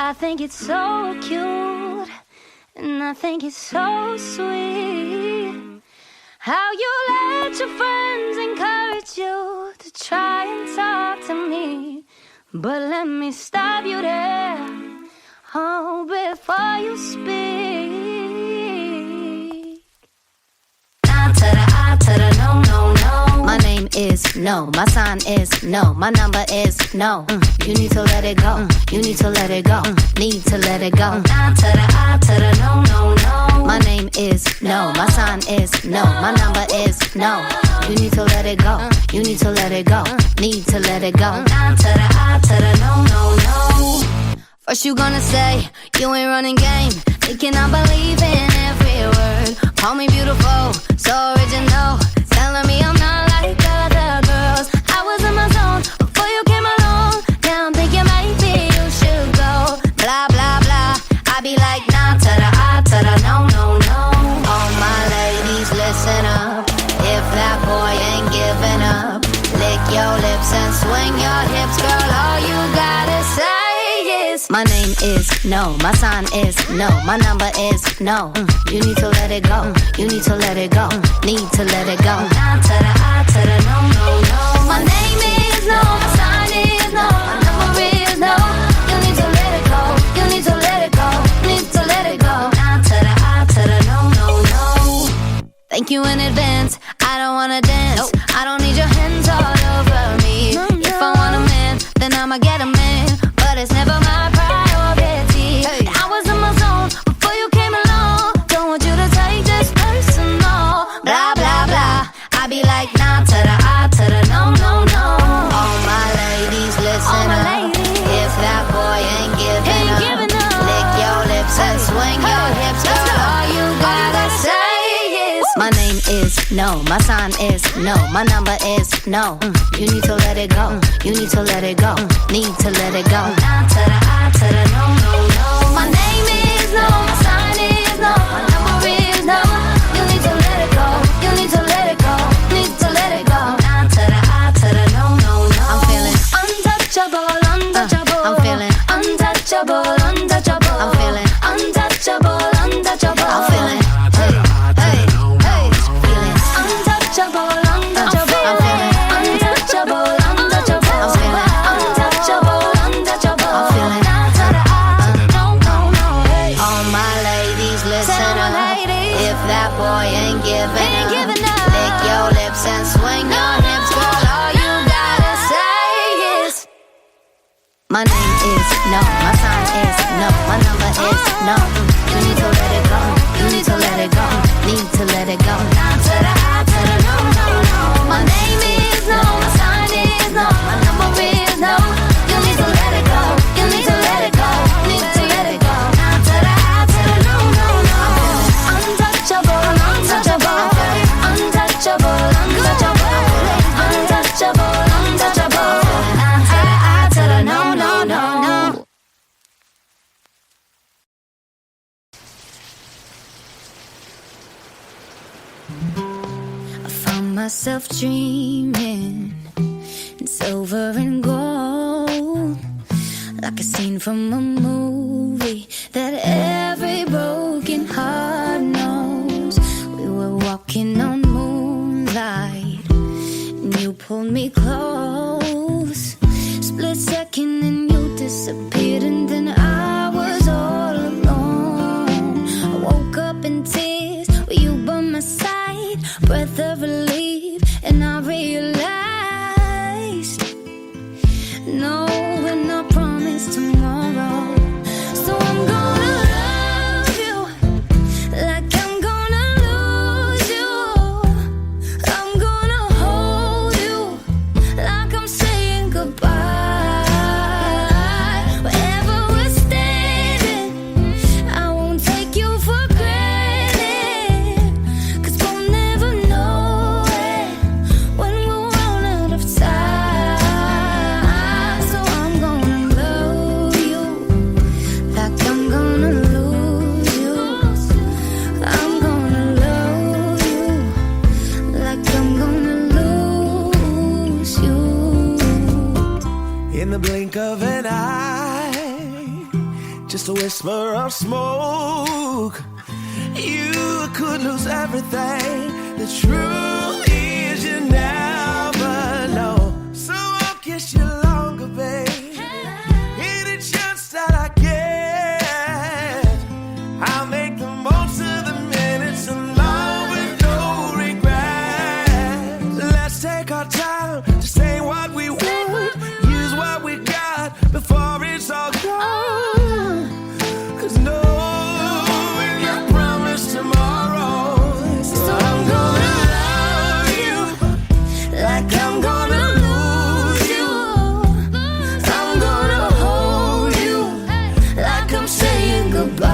I think it's so cute, and I think it's so sweet how you let your friends encourage you to try and talk to me. But let me stop you there, oh, before you speak. Nah to the I to the no, no, no. My name is no, my sign is no, my number is no. You need to let it go, you need to let it go, need to let it go. Nah to the I to the no, no, no. My name is no, my sign is no, my number is no. You need to let it go, you need to let it go, need to let it go. Nah to the I to the no, no, no. First you gonna say you ain't running game, thinking I believe in every word. Call me beautiful, so original, telling me I'm not like other girls. I was in my zone before you came along. Now I'm thinking maybe you should go. Blah, blah, blah. I be like nah to the I to the no, no, no. All my ladies, listen up. If that boy ain't giving up, lick your lips and swing your hips, girl. All you gotta say is my name is no, my sign is no, my number is no. You need to let it go, you need to let it go, need to let it go. Nah to the I to the no, no, no. My name is no, my sign is no, my number is no. You need to let it go, you need to let it go, need to let it go. Nah to the I to the no, no, no. Thank you in advance, I don't wanna dance. I don't need your hands all over me. If I want a man, then I'ma get a man, but it's never my priority. I was in my zone before you came along. Don't want you to take this personal. Blah, blah, blah. I be like nah to the I to the no, no, no. All my ladies, listen up. If that boy ain't giving up, lick your lips and swing your hips, girl. All you gotta say is my name is no, my sign is no, my number is no. You need to let it go, you need to let it go, need to let it go. Nah to the I to the no, no, no. My name is no, my sign is no, my number is no. You need to let it go, you need to let it go, need to let it go. Nah to the I to the no, no, no. I'm feeling untouchable, untouchable. I'm feeling untouchable, untouchable. I'm feeling untouchable, untouchable. I'm feeling hey, hey, hey, feeling untouchable, untouchable. I'm feeling untouchable, untouchable. I'm feeling untouchable, untouchable. I'm feeling nah to the I, no, no, no. All my ladies, listen up. If that boy ain't giving up, lick your lips and swing your hips, girl. All you gotta say is my name is no, my sign is no, my number is no. You need to let it go, you need to let it go, need to let it go. Nah to the I to the no, no, no. My name is no, my sign is no, my number is no. You need to let it go, you need to let it go, need to let it go. Nah to the I to the no, no, no. Untouchable, untouchable, untouchable, untouchable, untouchable, untouchable. Nah to the I to the no, no, no, no. I found myself dreaming in silver and gold, like a scene from a movie that every broken heart knows. We were walking on moonlight, and you pulled me close. Split second and you disappeared, and then I was all alone. I woke up in tears with you by my side, breath of relief, and I realized no, we're not promised tomorrow. So I'm gonna love you like I'm gonna lose you. I'm gonna hold you like I'm saying goodbye. Wherever we're standing, I won't take you for granted, 'cause we'll never know it when we'll run out of time. So I'm gonna love you like I'm gonna lose you. I'm gonna love you like I'm gonna lose you. In the blink of an eye, just a whisper of smoke. You could lose everything. The truth is you never know. So I'll kiss you longer, babe. Any chance that I get, I'll make the most of the minutes alone with no regret. Let's take our time to say what we want, use what we got before it's all gone. 'Cause knowing you promise tomorrow, so I'm gonna love you like I'm gonna lose you. I'm gonna hold you like I'm saying goodbye.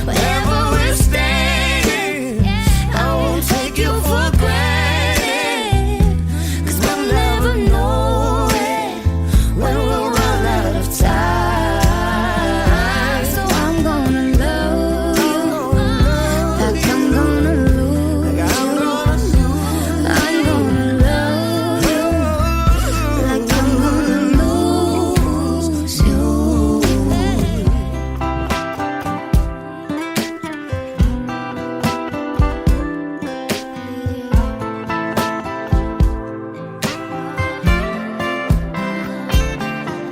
Wherever we're staying, I won't take you for granted. 'Cause we'll never know it when we'll run out of time. So I'm gonna love you like I'm gonna lose you. I'm gonna love you like I'm gonna lose you.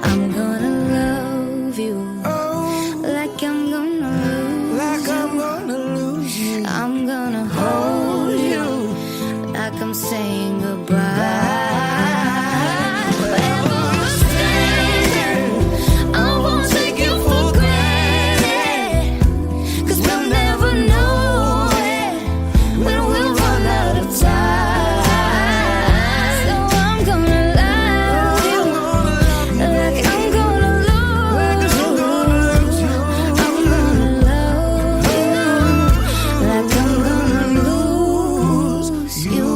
I'm gonna love you like I'm gonna lose you. I'm gonna hold you like I'm saying goodbye. Wherever we're staying, I won't take you for granted. 'Cause we'll never know it when we'll run out of time. So I'm gonna love you like I'm gonna lose you. I'm gonna love you like I'm gonna lose you.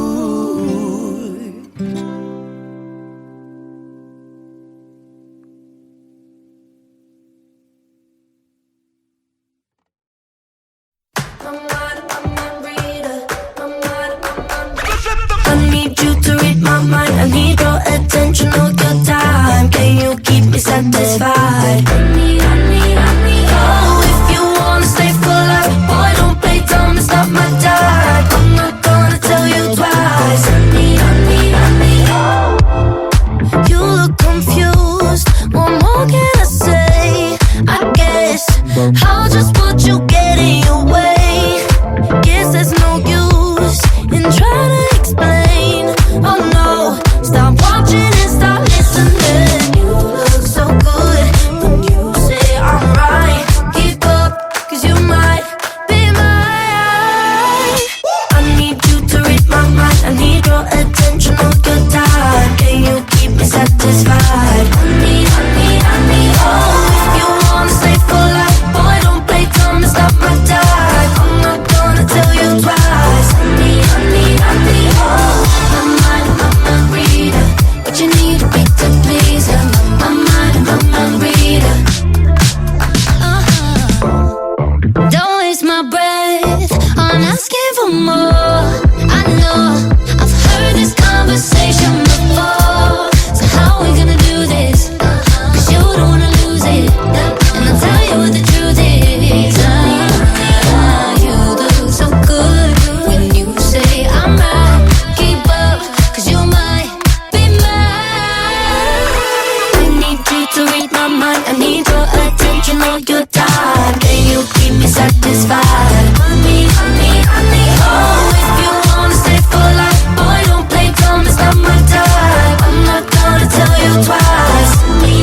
I need you to read my mind. I need your attention all your time. Can you keep me satisfied? Oh, if you wanna stay for life, boy, don't play dumb, it's not my time. I'm not gonna tell you twice. You look confused. What more can I say? I guess I'll just put you get in your way. Guess there's no use in trying to explain. Oh no, stop watching and start listening. You look so good when you say I'm right. Keep up, 'cause you might be mine. I need you to read my mind. I need your attention all your time. Can you keep me satisfied? Honey, oh, if you wanna stay for life, boy, don't play dumb, it's not my time. I'm not gonna tell you twice. Honey, oh, my mind reader. What you need to be to please her. My mind reader. Don't waste my breath on asking for more. I know I've heard this conversation before. So how we gonna do this? 'Cause you don't wanna lose it. And I'll tell you what the truth is. You look so good when you say I'm right. Keep up, 'cause you might be mine. I need you to read my mind. I need your attention all your time. Can you keep me satisfied? Honey, oh, if you wanna stay for life, boy, don't play dumb, it's not my time. I'm not gonna tell you twice. Honey,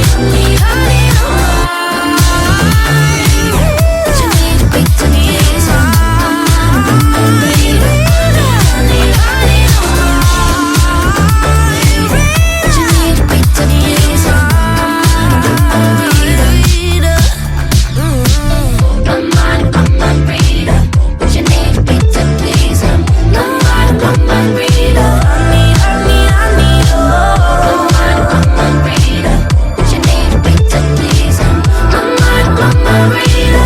oh, what you need to be to please her. I'm reader. Honey, oh, what you need to be to please her. I'm reader. I'm reader. What you need to be to please him. I'm reader. Honey, oh. I'm reader. What you need to be to please him. I'm reader.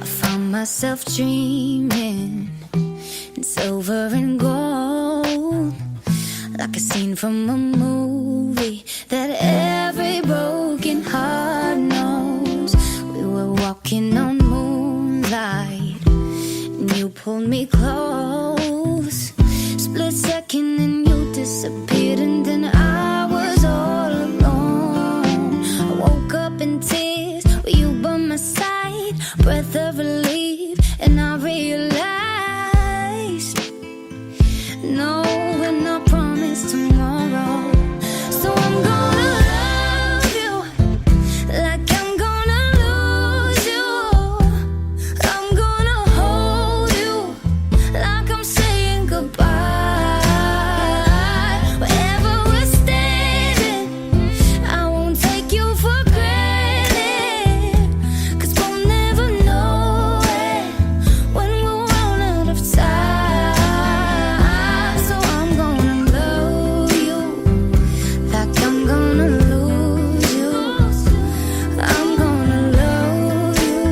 I found myself dreaming silver and gold, like a scene from a movie that every broken heart knows. We were walking on moonlight, and you pulled me close. Split second and you disappeared, and then I was all alone. I woke up in tears with you by my side, breath of relief, and I realized, no, we're not promised tomorrow. So I'm gonna love you like I'm gonna lose you. I'm gonna hold you like I'm saying goodbye. Wherever we're standing, I won't take you for granted, 'cause we'll never know it when we'll run out of time. So I'm gonna love you like I'm gonna lose you. I'm gonna love you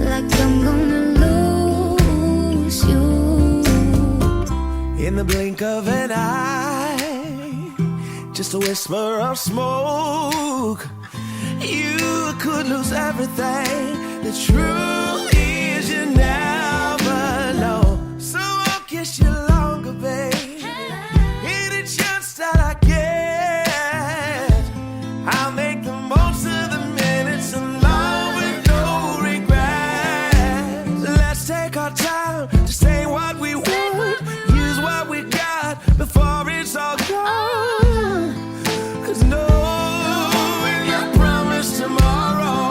like I'm gonna lose you. In the blink of an eye, just a whisper of smoke, you could lose everything. The truth is you never know. So I'll kiss you longer, babe. Any chance that I get, I'll make the most of the minutes alone with no regrets. Let's take our time to say what we want, use what we got before it's all gone. 'Cause no, we're not promised tomorrow.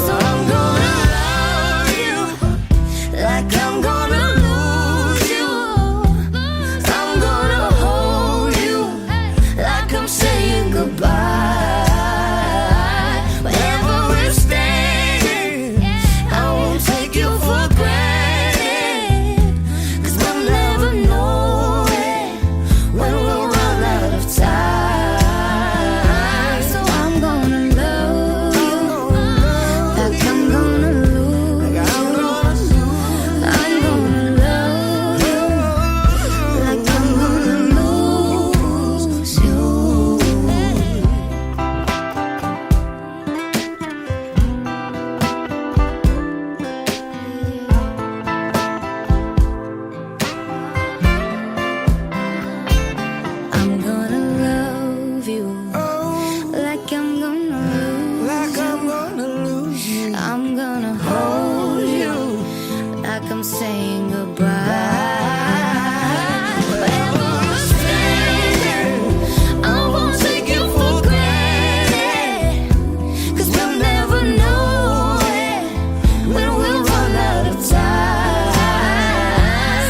So I'm gonna love you like I'm gonna lose you. I'm gonna hold you like I'm saying goodbye. Wherever we're standing, I won't take you for granted, 'cause we'll never know it when we'll run out of time. So I'm gonna love you like I'm gonna lose you. I'm gonna love you like I'm gonna lose you. I'm gonna love you like I'm gonna lose Like I'm gonna lose you. I'm gonna hold you like I'm saying goodbye. Wherever we're standing, I won't take you for granted, 'cause we'll never know it when we'll run out of time.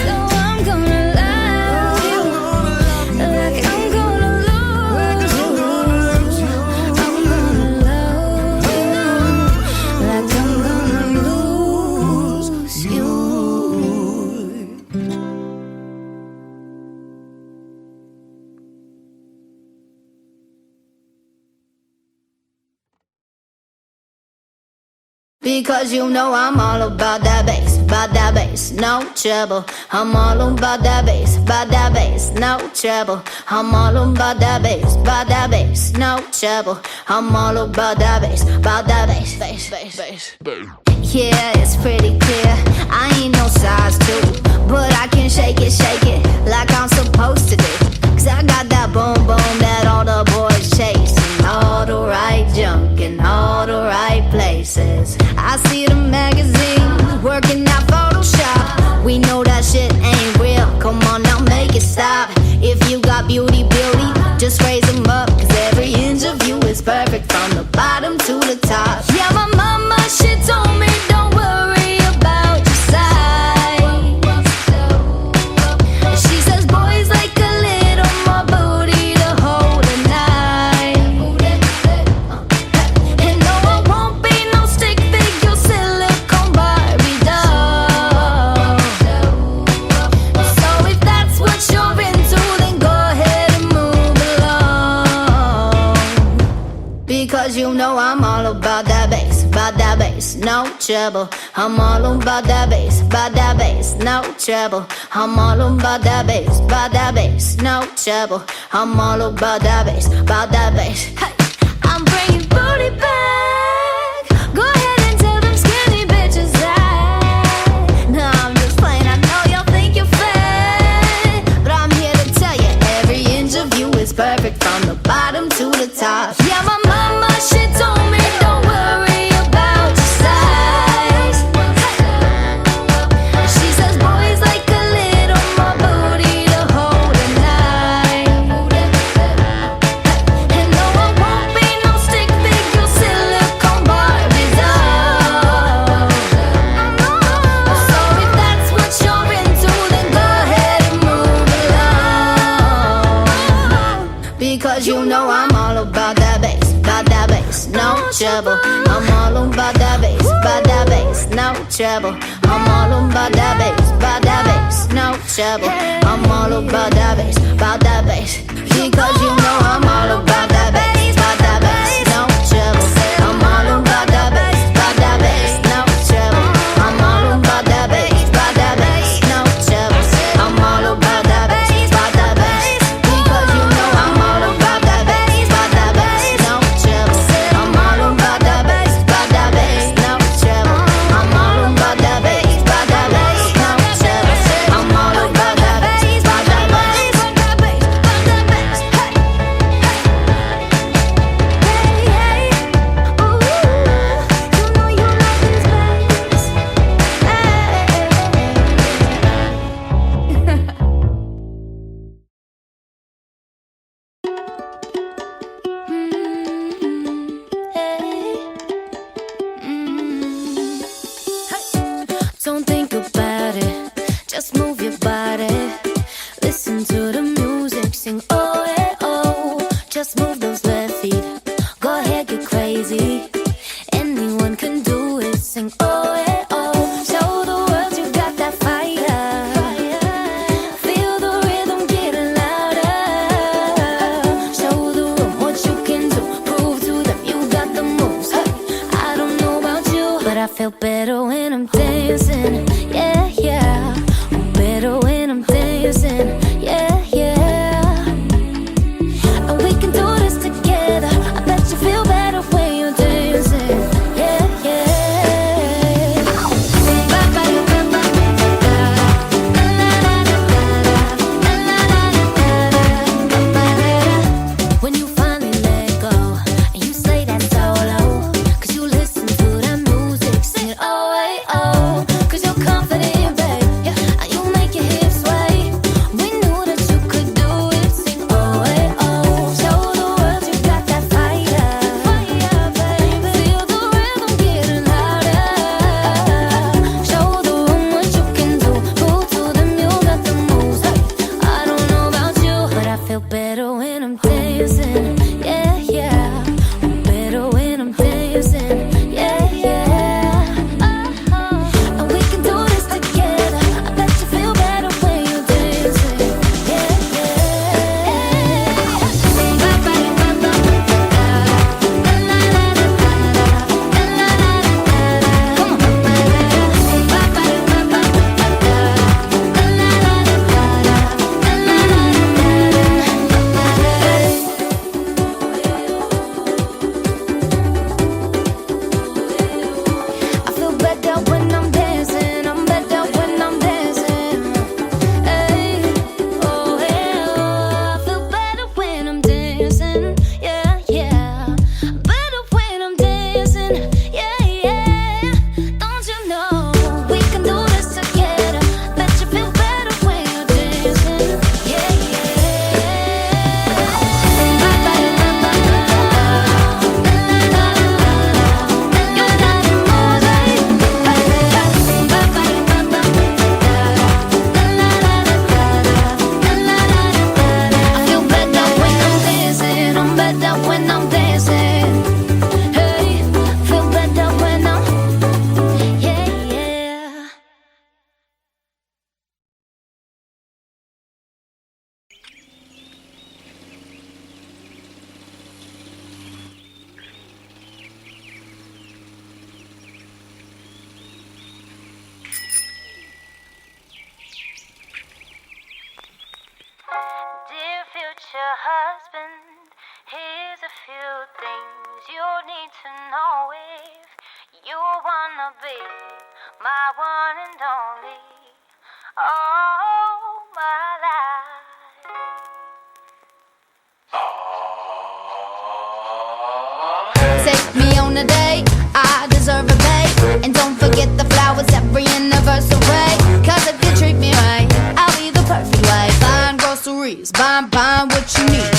So I'm gonna love you like I'm gonna lose you. I'm gonna love you like I'm gonna lose you. Because you know I'm all about that bass, no trouble. I'm all about that bass, no trouble. I'm all about that bass, no trouble. I'm all about that bass, bass. Yeah, it's pretty clear, I ain't no size 2, but I can shake it like I'm supposed to do. 'Cause I got that boom boom that all the boys chase, and all the right junk in all the right places. I see the magazines working out Photoshop. We know that shit ain't real, come on now make it stop. If you got beauty, just raise them up, 'cause every inch of you is perfect from the bottom to the top. Yeah, my mama, she told me don't worry about your size. She says boys like a little more booty to hold at night. And no, I won't be no stick figure silicone Barbie doll. So if that's what you're into, then go ahead and move along. Because you know I'm all about that bass, about that bass, no trouble. I'm all about that bass, no trouble. I'm all about that bass, no trouble. I'm all about that bass, Hey, I'm bringing booty back. Go ahead and tell them skinny bitches that. No, I'm just playing. I know y'all think you're fat, but I'm here to tell you every inch of you is perfect from the bottom to the top. Yeah, my mama, she told me don't worry about your size. She says boys like a little more booty to hold at night. And no, I won't be no stick figure silicone Barbie doll. So if that's what you're into, then go ahead and move along. Because you know I'm all about that bass, no trouble. I'm all about that bass, no trouble. I'm all about that bass, no trouble. I'm all about that bass, because you know I'm all about that bass, no trouble. I'm all about that bass, no trouble. I'm all about that bass, no trouble. I'm all about that bass, because you know I'm all about that bass, no trouble. I'm all about that bass, no trouble. I'm all about that bass, no trouble. I'm all about that bass, Don't think about it, just move your body. Listen to the music, sing oh, eh, oh. Just move those left feet, go ahead, get crazy. Anyone can do it, sing oh, eh, oh. Show the world you got that fire. Feel the rhythm getting louder. Show the room what you can do, prove to them you got the moves. Hey, I don't know about you, but I feel better when I'm dancing. Yeah, yeah. I'm better when I'm dancing. Yeah, yeah. And we can do this together. I bet you feel better when you're dancing. Yeah, yeah. When you finally let go and you say that solo, 'cause you listen to that music, sing it oh, eh, oh. 'Cause you're confident, babe, yeah, and you make your hips sway. We knew that you could do it, sing oh, eh, oh. Show the world you got that fire, baby. Feel the rhythm getting louder. Show the room what you can do, prove to them you got the moves. Hey, I don't know about you, but I feel better when I'm dancing. Yeah, yeah. I'm better when I'm dancing. Yeah, yeah. And we can do this together. I bet you feel better when you're dancing. Yeah, husband. Here's a few things you need to know if you wanna be my one and only. All my life. Take me on a date, I deserve a bait. And don't forget the flowers every anniversary. Cause if you treat me right, I'll be the perfect wife. Buying groceries, buying what you need.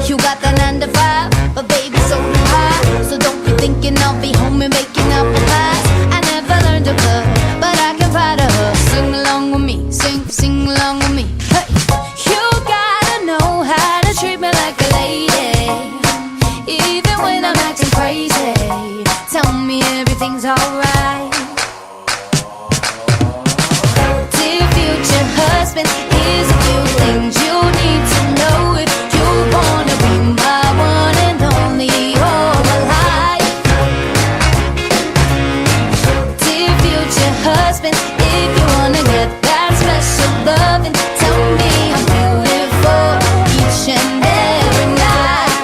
You got the 9 to 5, but baby so do I. So don't be thinking I'll be home and making apple pies. I never learned to cook, but I can fight a hook. Sing along with me, sing along with me. Hey, you gotta know how to treat me like a lady, even when I'm acting crazy. Tell me everything's alright. Dear future husband, here's a few things you need to know if you wanna be my one and only all my life. Dear future husband, if you wanna get that special loving, tell me I'm beautiful each and every night.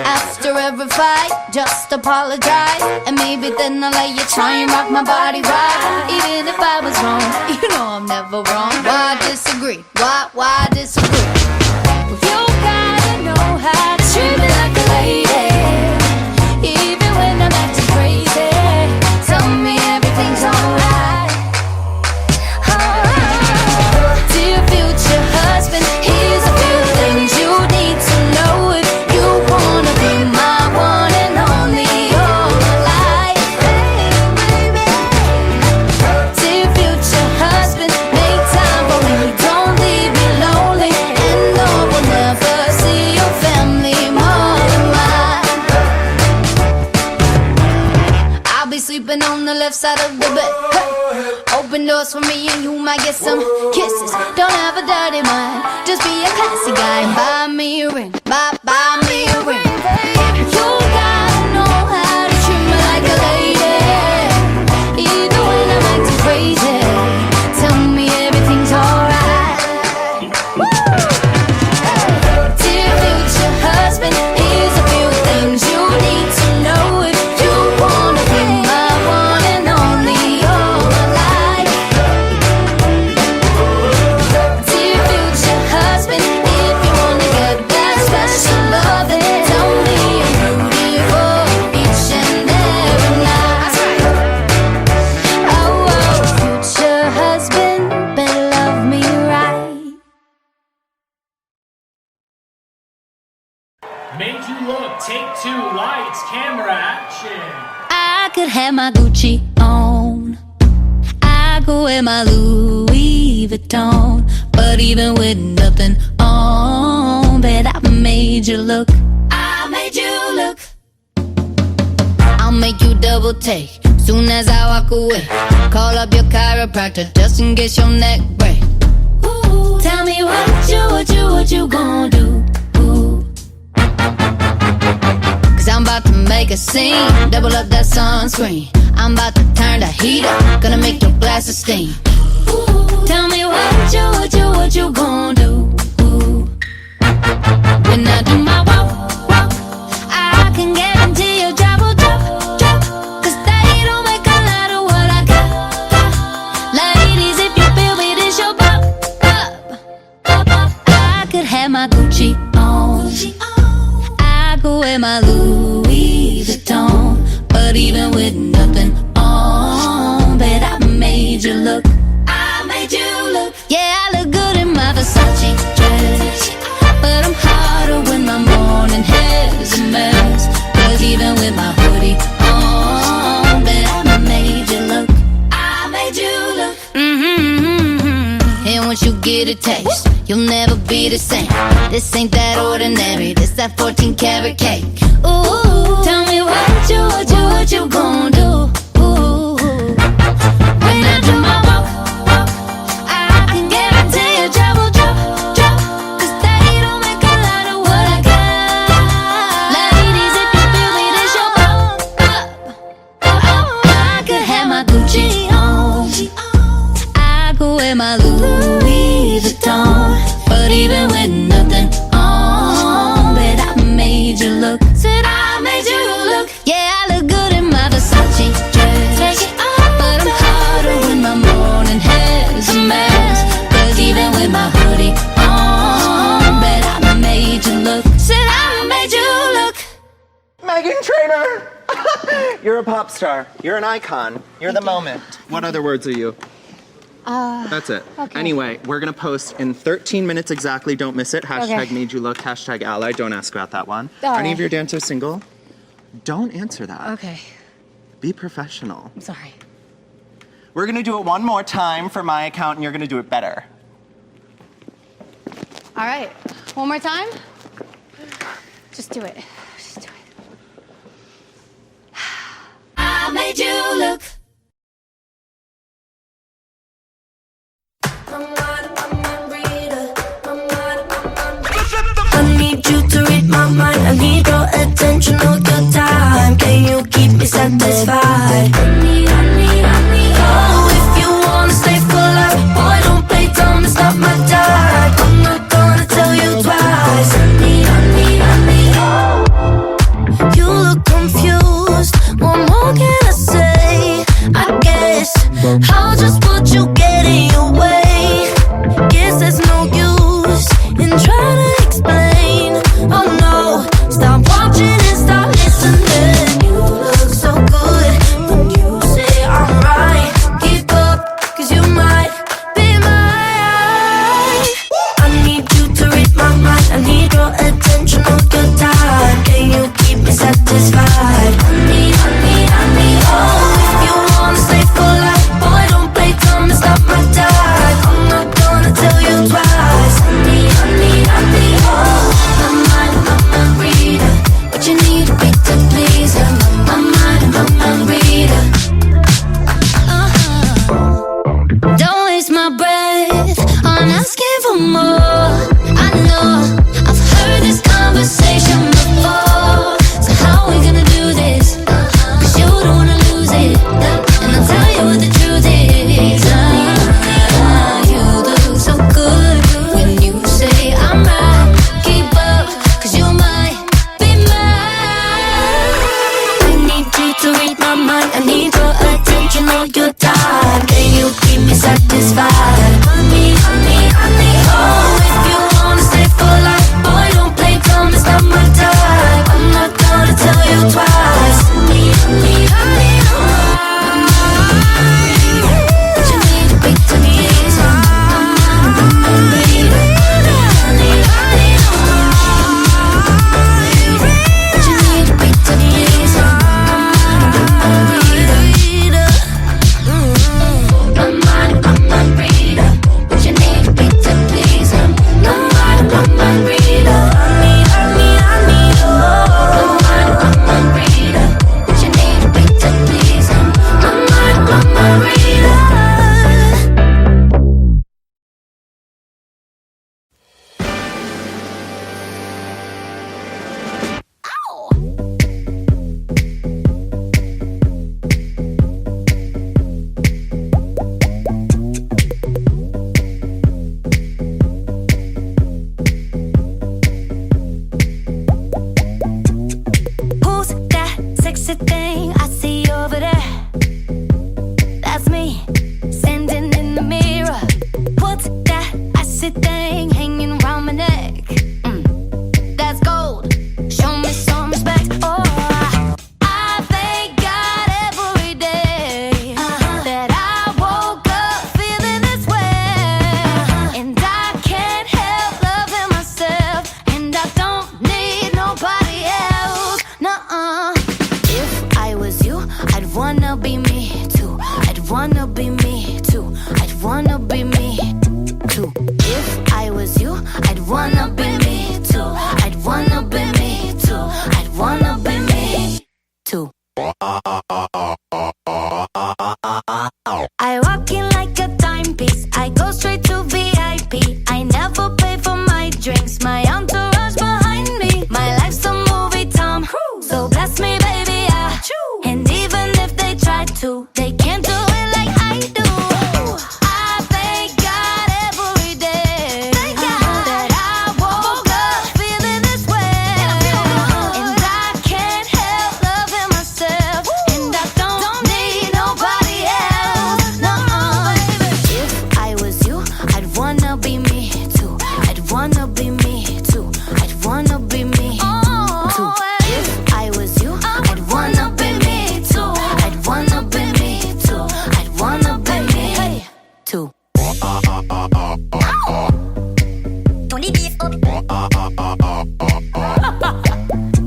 After every fight, just apologize, and maybe then I'll let you try and rock my body right. Even if I was wrong, you know I'm never wrong. Why disagree? Why disagree? Well, you gotta know how to treat me like a lady, even when I'm acting crazy. Tell me everything's alright. Dear future husband, here's a few things you need to know if you wanna be my one and only all my life. Dear future husband, make time for me, don't leave me lonely. And no, we'll never see your family more than mine. I'll be sleeping on the left side of the bed. Hey. Open doors for me and you might get some kisses. Don't have a dirty mind, just be a classy guy. Buy me a ring, buy me a ring. You gotta know how to treat me like a lady, even when I'm acting crazy. Tell me everything's alright. Dear future husband, here's a few things you need to know if you wanna be my one and only all my life. Dear future husband, if you wanna get that special loving, tell me I'm beautiful each and every night. Oh, future husband, better love me right. Make you look, take 2, lights, camera, action. I could have my Gucci on, I could wear my Louis Vuitton, but even with nothing on, bet I made you look. I made you look. I'll make you double take soon as I walk away. Call up your chiropractor just in case your neck break. Ooh, tell me what you gonna do? Ooh. Cause I'm about to make a scene, double up that sunscreen. I'm about to turn the heat up, gonna make your glasses steam. Ooh, tell me what you gonna do? Ooh. When I do my walk, I can guarantee your job will drop. Cause they don't make a lot of what I got. Ladies, if you feel me, this your pop. I could have my Gucci on, I could wear my Louis Vuitton, but even with nothing on, bet I made you look. I made you look. Yeah, I look good in my Versace dress, but I'm hotter when my morning hair's a mess. Cause even with my hoodie on, bet I made you look. I made you look. And once you get a taste, you'll never be the same. This ain't that ordinary, this that 14 karat cake. Ooh, tell me what you gonna do? Ooh, when I do my walk, I can guarantee your job will drop. Cause they don't make a lot of what I got. Ladies, if you feel me, this your I could have my Gucci on, I could wear my Louis Vuitton, but winner! You're a pop star. You're an icon. You're the moment. What other words are you? That's it. okay. Anyway, we're gonna post in 13 minutes exactly. Don't miss it. Hashtag Okay. made you look. Hashtag ally. Don't ask about that one. All Any right. of your dancers single? Don't answer that. Okay, Be professional. I'm sorry. We're gonna do it one more time for my account, and you're gonna do it better. All right, one more time. Just do it. Just do it. I made you look. I need you to read my mind. I need your attention all your time. Can you keep me satisfied? Oh, if you wanna stay for life, boy, don't play dumb. It's not my time. I'm not gonna tell you twice. You look confused. What more can I say? I guess I'll just put you get in your way. Guess there's no use in trying to explain. Oh no, stop watching and start listening. You look so good when you say I'm right. Keep up, 'cause you might be mine. I need you to read my mind. I need your attention all your time. Can you keep me satisfied? Oh, if you wanna stay for life, boy, don't play dumb. It's not my time. I'm not gonna tell you twice. Oh, my mind reader. What you need to be to please her. My mind reader. Don't waste my breath on asking for more. I know I've heard this conversation before. So how we gonna do this?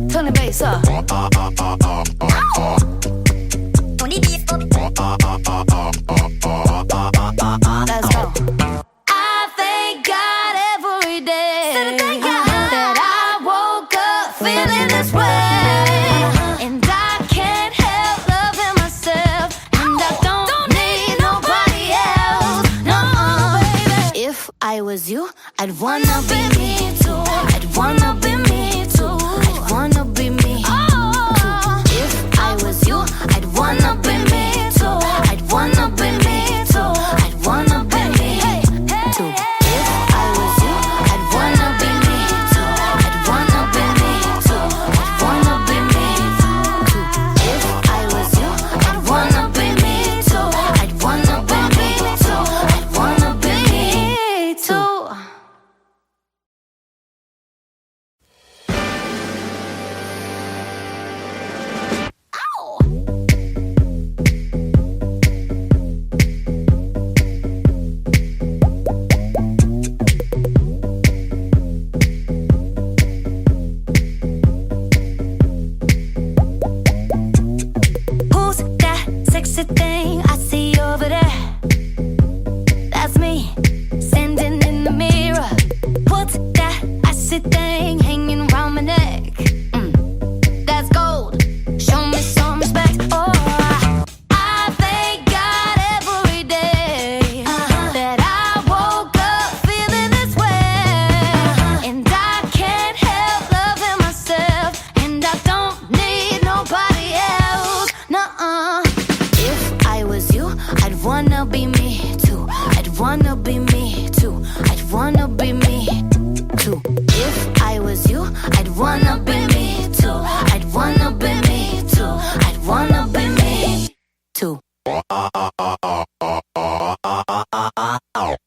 Turn the bass up. Let's go. I thank God every day that I woke up feeling this way, and I can't help loving myself, and I don't need nobody else. No, baby. If I was you, I'd wanna be me too. I'd wanna be me too. I'd wanna be me too. If I was you, I'd wanna be me too. I'd wanna be me too. I'd wanna be me too. If I was you, I'd wanna be me too. I'd wanna be me too. I'd wanna be me too. If I was you, I'd wanna be me too. I'd wanna be me too. I'd wanna be me too. Who's that sexy thing I see over there? That's me, standing in the mirror. What's that icy thing hanging round my neck? That's gold. Show me some respect. Oh, I thank God every day that I woke up feeling this way, and I can't help loving myself, and I don't need nobody else. Nuh-uh. If I was you, I'd wanna be me too. I'd wanna be me too. I'd wanna be me too. If I was you, I'd wanna be me too. I'd wanna be me too. I'd wanna be me too.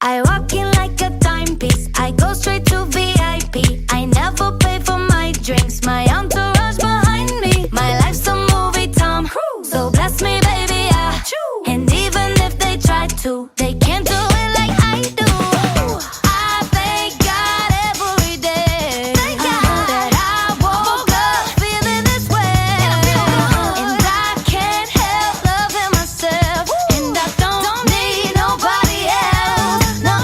I walk in like a timepiece. I go straight to VIP. I never pay for my drinks. My entourage behind me. My life's a movie, Tom. So bless me, baby, and even if they try to, they can't do it like I do. I thank God every day that I woke up feeling this way, and I can't help loving myself, and I don't need nobody else. No,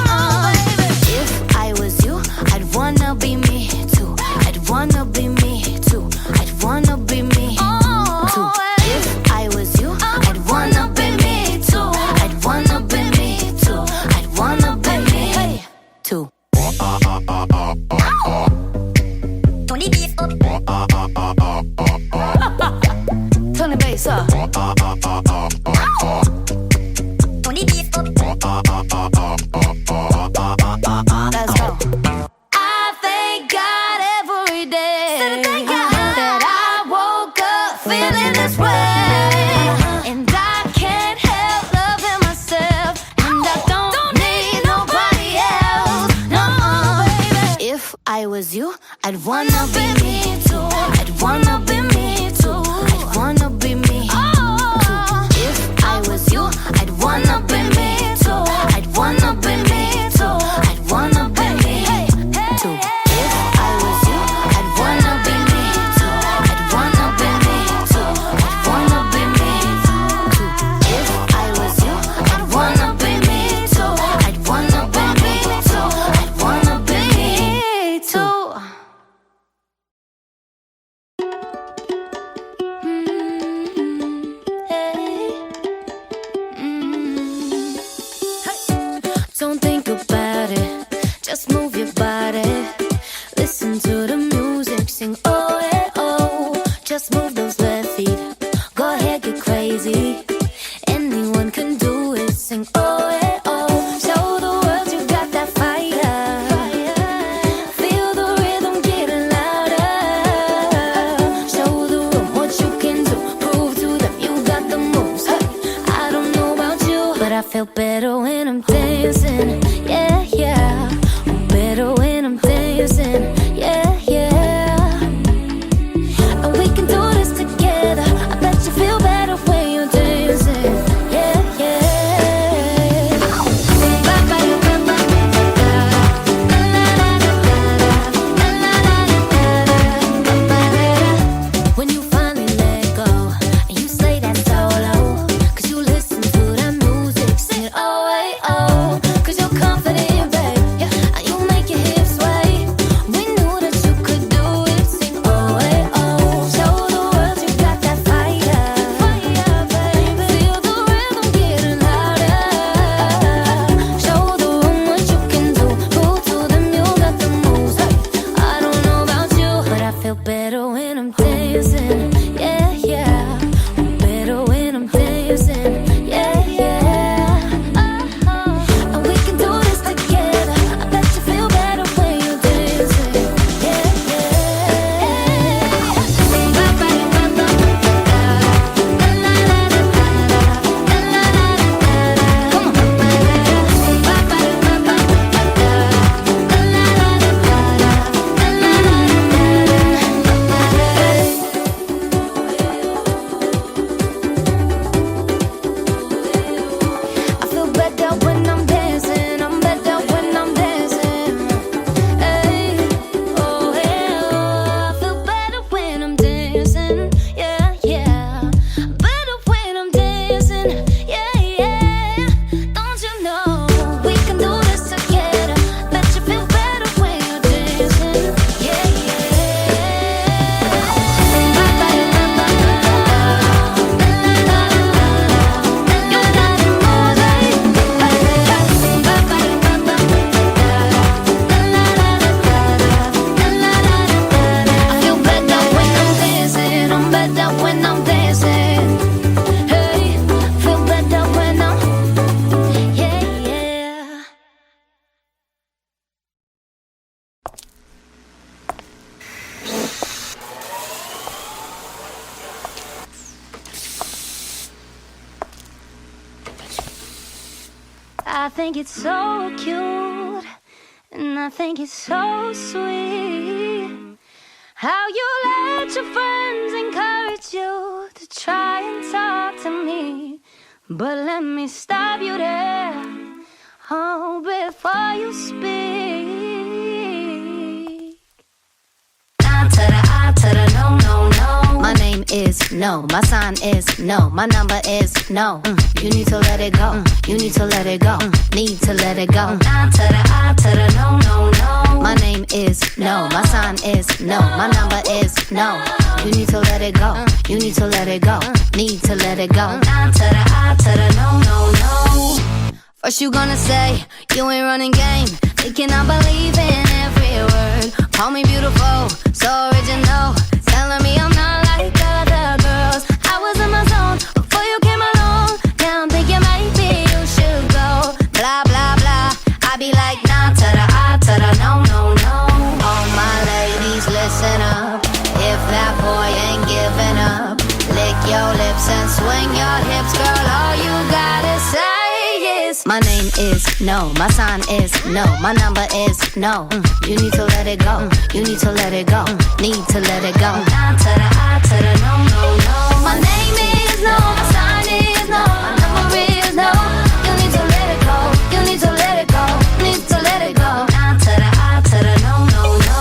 baby. If I was you, I'd wanna be me too. I'd wanna be me too. I'd wanna be me too. If I was you, I'd wanna be me too. I'd wanna be me too. I'd wanna be me too. Turn the bass up. Let's go. I thank God every day that I woke up feeling this way, and I can't help loving myself, and I don't need nobody else. No, baby. If I was you, I'd wanna be me too. I'd wanna be me too. I'd wanna be me too. If I was you, I'd wanna be me too. I'd wanna be me too. I'd wanna be me too. If I was you, I'd wanna be me too. I'd wanna be me too. I'd wanna be me too. If I was you, I'd wanna be me too. I'd wanna be me too. I'd wanna be me too. Don't think about it, just move your body. Listen to the music, sing oh, eh, oh. Just move those left feet, go ahead, get crazy. Anyone can do it, sing oh, eh, oh. Show the world you got that fire. Feel the rhythm getting louder. Show the room what you can do, prove to them you got the moves. I don't know about you, but I feel better when I'm dancing. Yeah, yeah. I'm better when I'm dancing. Yeah, yeah. And we can do this together. I bet you feel better when you're dancing. Yeah, yeah. I think it's so cute, and I think it's so sweet how you let your friends encourage you to try and talk to me. But let me stop you there, oh, before you speak. I to the I to the no, no, no. My name is no, my sign is no, my number is no. You need to let it go, you need to let it go, need to let it go. I to the no, no, no. My name is no, my sign is no, my number is no. You need to let it go, you need to let it go, need to let it go. I to the no, no, no. First you gonna say you ain't running game, thinking I believe in every word. Call me beautiful, so original, telling me I'm not like other girls. I was in my zone before you came along, now I'm thinking maybe you should go. Blah, blah, blah, I be like nah to the I to the no, no, no. All my ladies, listen up. If that boy ain't giving up, lick your lips and swing your hips, girl. All you gotta say is my name is no, my sign is no, my number is no. You need to let it go, you need to let it go, need to let it go. I to the no, no, no. My name is no, my sign is no, my number is no. You need to let it go, you need to let it go, need to let it go. I to the no, no, no.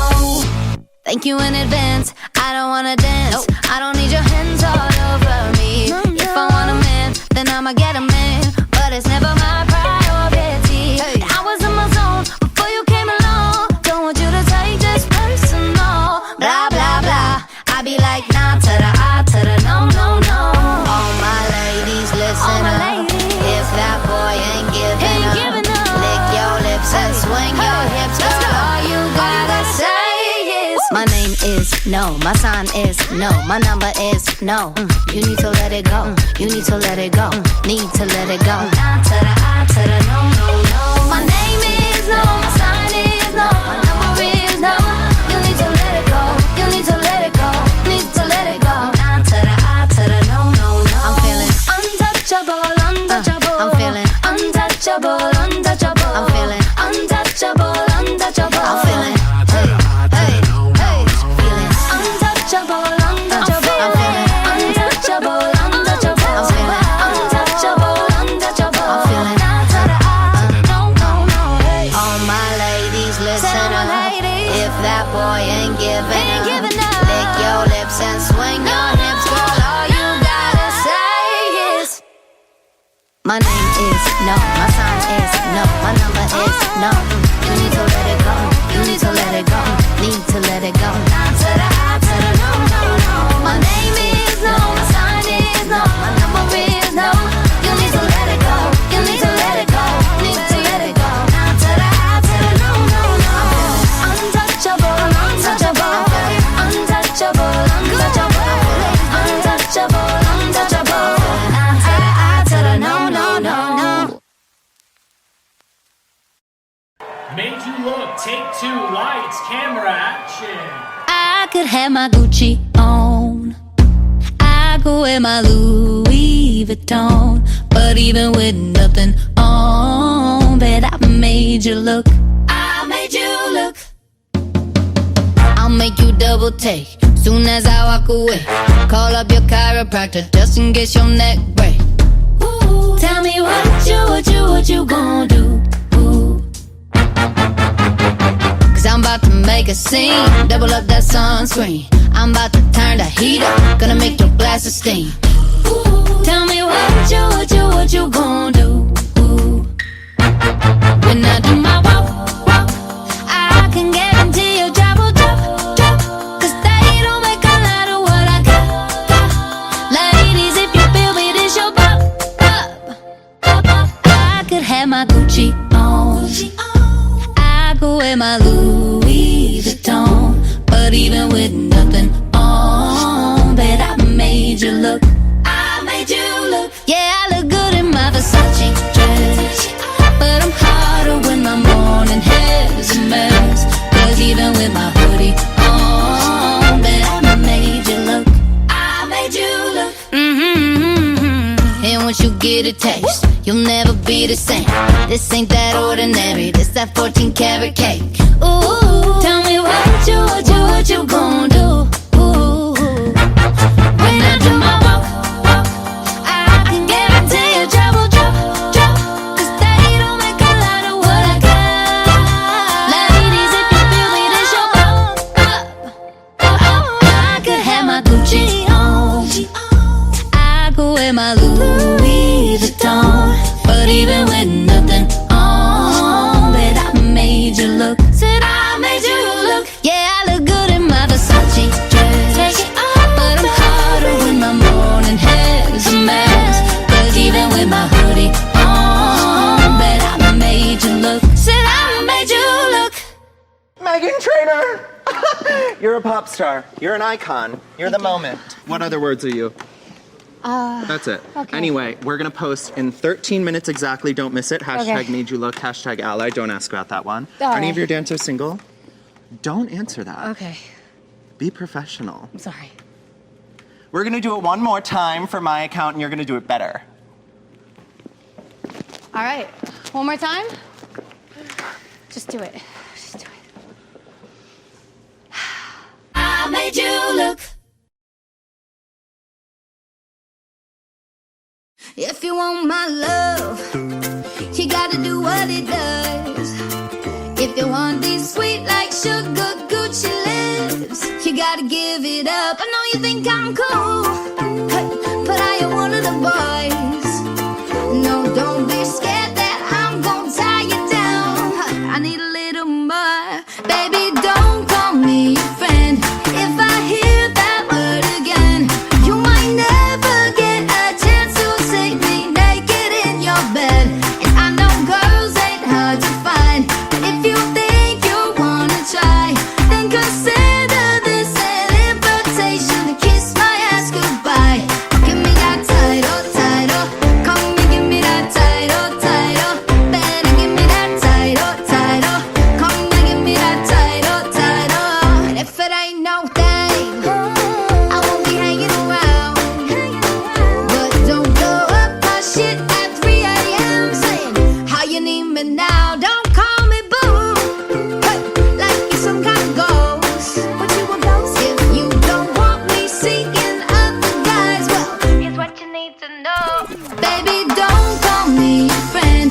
Thank you in advance, I don't wanna dance, I don't need your hands all over me. If I want a man, then I'ma get a man, but it's never my priority. I was in my zone before you came along, don't want you to take this personal. Blah, blah, blah, I be like nah to the I to the no, no, no. All my ladies, listen All my up. ladies. If that boy ain't giving up, lick your lips and swing your hips, girl. All you gotta say is my name is no, my sign is no, my number is no. You need to let it go, you need to let it go, need to let it go. I to the no, no, no. My name is no, my sign is no, my number is no. You need to let it go, you need to let it go, need to let it go. I to the no, no, no. I'm feeling Untouchable, untouchable. I'm feeling untouchable, untouchable. I'm feeling untouchable, untouchable. I'm feeling hey, hey, hey, feeling untouchable, untouchable. I'm feeling untouchable, untouchable. I'm feeling untouchable, untouchable. I'm feeling no, no, no. Hey. all my ladies, listen Tell my up. ladies. If that boy ain't giving Ain't giving up, up. lick your lips and swing your hips, girl. All you gotta say is my name is no, my sign is no, my number is no. You need to let it go, you need to let it go, need to let it go. I to the no, no, no. My name is no, my sign is no, my number is no. You need to let it go, you need to let it go, need to let it go. I to the no, no, no. Untouchable, untouchable, untouchable, untouchable, untouchable, untouchable. I to the no, no, no. Made you look. Take two. Lights, camera, action. I could have my Gucci on, I could wear my Louis Vuitton, but even with nothing on, bet I made you look. I made you look. I'll make you double take soon as I walk away. Call up your chiropractor just in case your neck break. Ooh, tell me what you gonna do? Ooh. Cause I'm about to make a scene, double up that sunscreen. I'm about to turn the heat up, gonna make your glasses steam. Ooh, tell me what you gonna do? Ooh. When I do my walk, I can guarantee you drop. Cause they don't make a lot of what I got. Ladies, if you feel me, this your bop. I could have my Gucci on, I could wear my Louis Vuitton, but even with nothing on, bet I made you look. I made you look. Yeah, I look good in my Versace dress, but I'm hotter when my morning hair's a mess. Cause even with my hoodie on, bet I made you look. I made you look. And once you get a taste, you'll never be the same. This ain't that ordinary, this that 14 karat cake. Ooh, tell me what you gon' do? Ooh, when I do my walk, I can guarantee you trouble, 'cause they don't make a lot of what I got. Ladies, if you feel me, this your I could have my Gucci on, I could wear my Louis Vuitton, but even with nothing on, bet I made you look. Said I made you look. Yeah, I look good in my Versace dress. Take it off, but I'm hotter when my morning hair's a mess. 'Cause even with my hoodie on, bet I made you look. Said I made you look. Meghan Trainor! You're a pop star. You're an icon. You're the moment. What other words are you? That's it. Okay. Anyway, we're gonna post in 13 minutes exactly. Don't miss it. Hashtag Okay. made you look. Hashtag ally. Don't ask about that one. All Any right. of your dancers single? Don't answer that. Okay, Be professional. I'm sorry. We're gonna do it one more time for my account, and you're gonna do it better. All right, one more time. Just do it. Just do it. I made you look. If you want my love, you gotta do what it does. If you want these sweet like sugar Gucci lips, you gotta give it up. I know you think I'm cool, but I am one of the boys. No, don't be scared that I'm gonna tie you down. I need a little more. Baby, don't call me your friend. If I hear that word again, you might never get a chance to see me naked in your bed. And I know girls ain't hard to find, but if you think you wanna try, then consider this an invitation to kiss my ass goodbye. Give me that title, title. Come and give me that title, title. Better give me that title, title. Come and give me that title, title. And if it ain't no thing, I won't be hanging around. But don't blow up my shit at 3 a.m. saying how you need me now. Don't call me boo, hey, like you're some kind of ghost. What you a ghost? If you don't want me seeking other guys, well, here's what you need to know. Baby, don't call me your friend.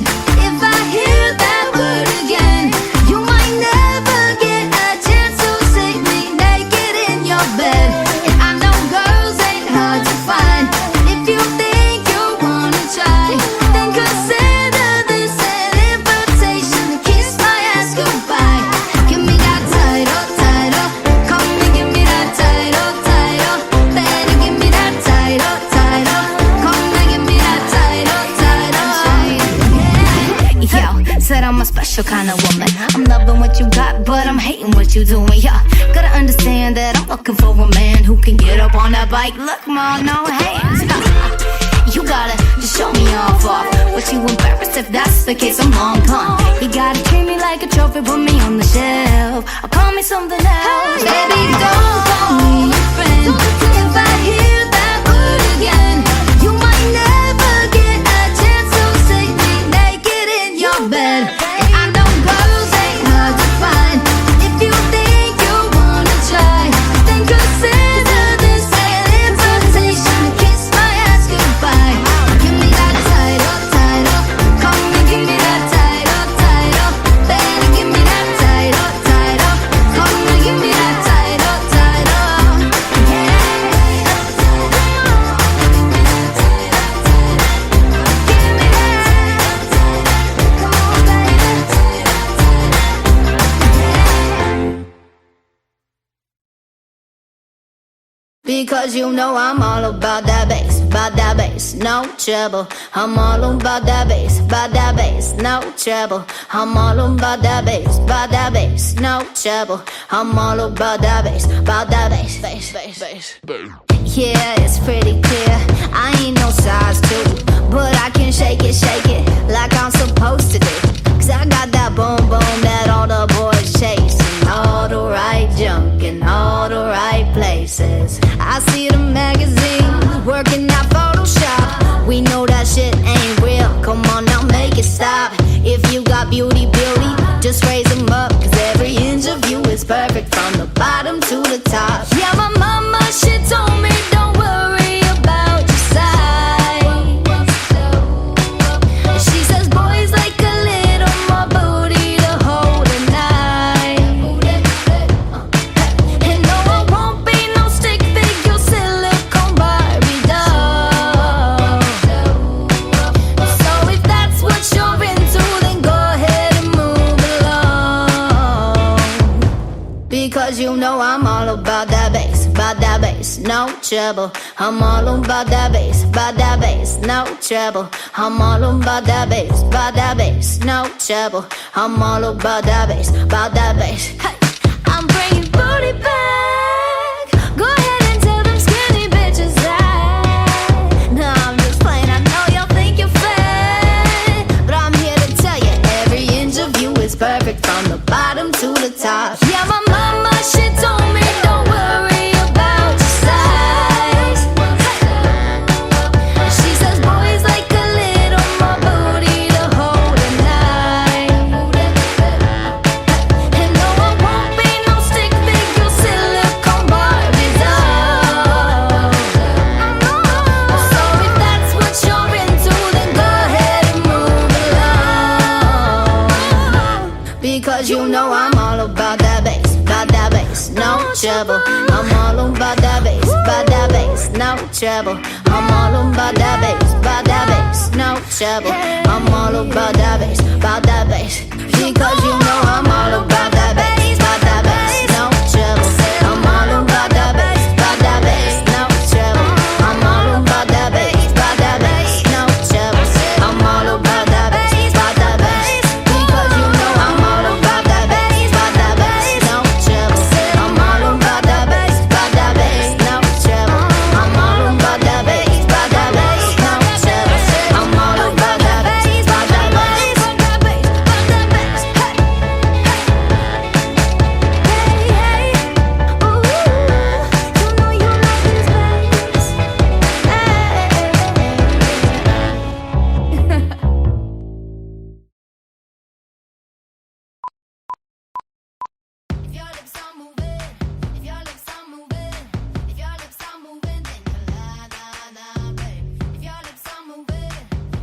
If I hear that word again, you might never get a chance to see me naked in your bed. And I know girls ain't hard to find. If you think you wanna try, then consider this an invitation to kiss my ass goodbye. Give me that title, title. Come and give me that title, title. Better give me that title, title. Come and give me that title, title. Yo, said I'm a special kind of woman. I'm loving what you got, but I'm hating what you doing. Yeah, gotta understand that I'm looking for a man who can get up on that bike. Look, ma, no hands. You gotta just show me off. But you embarrassed if that's the case, I'm long gone. You gotta treat me like a trophy, put me on the shelf, or call me something else. Baby, don't call me your friend. If I hear that word again, you might never get a chance to see me naked in your bed. And I know girls ain't hard to find. If you think you wanna try, then consider this an invitation to kiss my ass goodbye. Give me that title, title. Come and give me that title, title. Better give me that title, title. Come and give me that title, title. Yeah. Give me that title. Come on, baby. Because you know I'm all about that bass, no trouble. I'm all about that bass, no trouble. I'm all about that bass, no trouble. I'm all about that bass, bass. Yeah, it's pretty clear. I ain't no size 2, but I can shake it like I'm supposed to do. 'Cause I got that boom boom that all the boys chase, and all the right junk in all the right places. I see the magazines working out Photoshop. We know that shit ain't real. Come on now, make If you got beauty, just raise them up. Cause every inch of you is perfect from the bottom to the top. Yeah, my mama, she told me don't worry about your size. She says boys like a little more booty to hold at night. And no, I won't be no stick figure silicone Barbie doll. So if that's what you're into, then go ahead and move along. Because you know I'm all about that bass, no trouble. I'm all about that bass, no trouble. I'm all about that bass, no trouble. I'm all about that bass. Hey, I'm bringing booty back. Go ahead and tell them skinny bitches that. No, I'm just playing. I know y'all think you're fat, but I'm here to tell you every inch of you is perfect from the bottom to the top. Yeah, my mama, she told me don't worry about your size. She says boys like a little more booty to hold at night. And no, I won't be no stick figure silicone Barbie doll. So if that's what you're into, then go ahead and move along. Because you know I'm all about that bass, no trouble. I'm all about that bass, no trouble. I'm all about that bass, no trouble. I'm all about that bass, because you know I'm all about that bass, no trouble. I'm all about that bass, no trouble. I'm all about that bass, no trouble. I'm all about that bass, because you know I'm all about that bass, no trouble. I'm all about that bass, no trouble. I'm all about that bass, no trouble. I'm all about that bass, If your lips are moving, if your lips are moving, if your lips are moving, then you la la la, babe. If your lips are moving,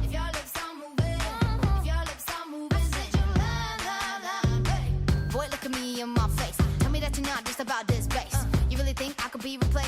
if your lips are moving, if your lips are moving, then you la la la, babe. Boy, look at me in my face. Tell me that you're not just about this bass. You really think I could be replaced?